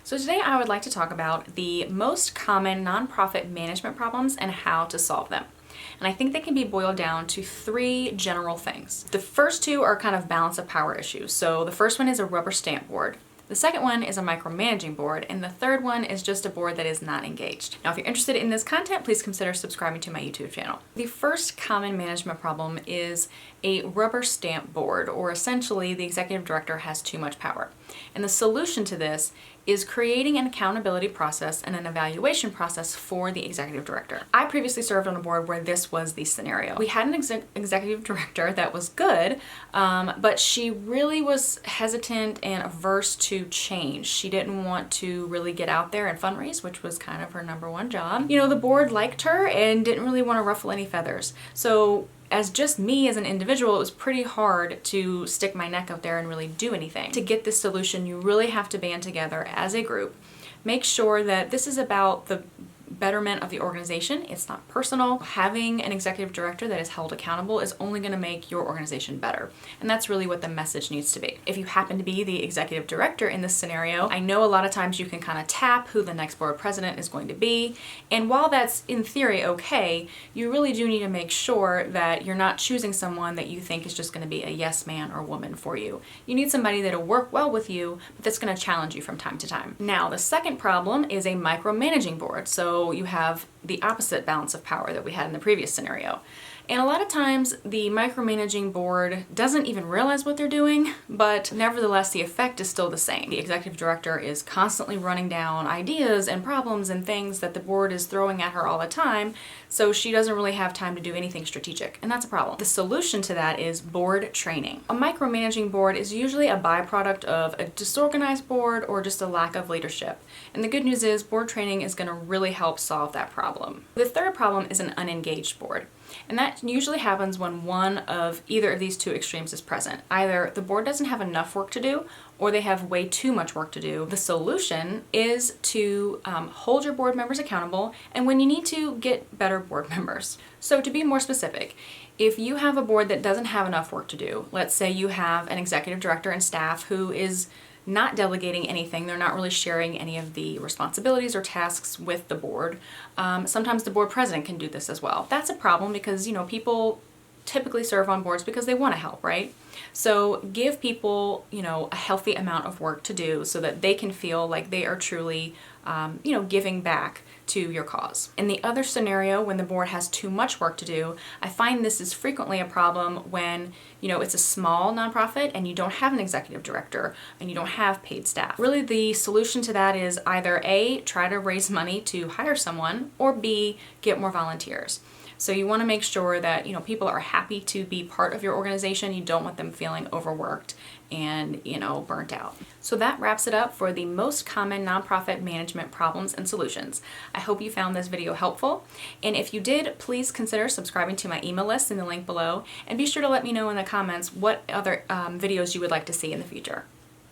So today I would like to talk about the most common nonprofit management problems and how to solve them. And I think they can be boiled down to three general things. The first two are kind of balance of power issues. So the first one is a rubber stamp board. The second one is a micromanaging board, and the third one is just a board that is not engaged. Now, if you're interested in this content, please consider subscribing to my YouTube channel. The first common management problem is a rubber stamp board, or essentially the executive director has too much power. And the solution to this is creating an accountability process and an evaluation process for the executive director. I previously served on a board where this was the scenario. We had an executive director that was good, but she really was hesitant and averse to change. She didn't want to really get out there and fundraise, which was kind of her number one job. You know, the board liked her and didn't really want to ruffle any feathers. So as just me as an individual, it was pretty hard to stick my neck out there and really do anything. To get this solution, you really have to band together as a group. Make sure that this is about the betterment of the organization. It's not personal. Having an executive director that is held accountable is only going to make your organization better. And that's really what the message needs to be. If you happen to be the executive director in this scenario, I know a lot of times you can kind of tap who the next board president is going to be. And while that's in theory okay, you really do need to make sure that you're not choosing someone that you think is just going to be a yes man or woman for you. You need somebody that'll work well with you, but that's going to challenge you from time to time. Now, the second problem is a micromanaging board. So you have the opposite balance of power that we had in the previous scenario. And a lot of times the micromanaging board doesn't even realize what they're doing, but nevertheless the effect is still the same. The executive director is constantly running down ideas and problems and things that the board is throwing at her all the time, so she doesn't really have time to do anything strategic, and that's a problem. The solution to that is board training. A micromanaging board is usually a byproduct of a disorganized board or just a lack of leadership. And the good news is board training is going to really help solve that problem. The third problem is an unengaged board. And that usually happens when one of either of these two extremes is present. Either the board doesn't have enough work to do, or they have way too much work to do. The solution is to hold your board members accountable, and when you need to, get better board members. So to be more specific, if you have a board that doesn't have enough work to do, let's say you have an executive director and staff who is not delegating anything, they're not really sharing any of the responsibilities or tasks with the board. Sometimes the board president can do this as well. That's a problem because, you know, people typically serve on boards because they want to help, right? So give people, you know, a healthy amount of work to do so that they can feel like they are truly, you know, giving back to your cause. In the other scenario, when the board has too much work to do, I find this is frequently a problem when, you know, it's a small nonprofit and you don't have an executive director and you don't have paid staff. Really, the solution to that is either A, try to raise money to hire someone, or B, get more volunteers. So you want to make sure that, you know, people are happy to be part of your organization. You don't want them feeling overworked and, you know, burnt out. So that wraps it up for the most common nonprofit management problems and solutions. I hope you found this video helpful. And if you did, please consider subscribing to my email list in the link below, and be sure to let me know in the comments what other videos you would like to see in the future.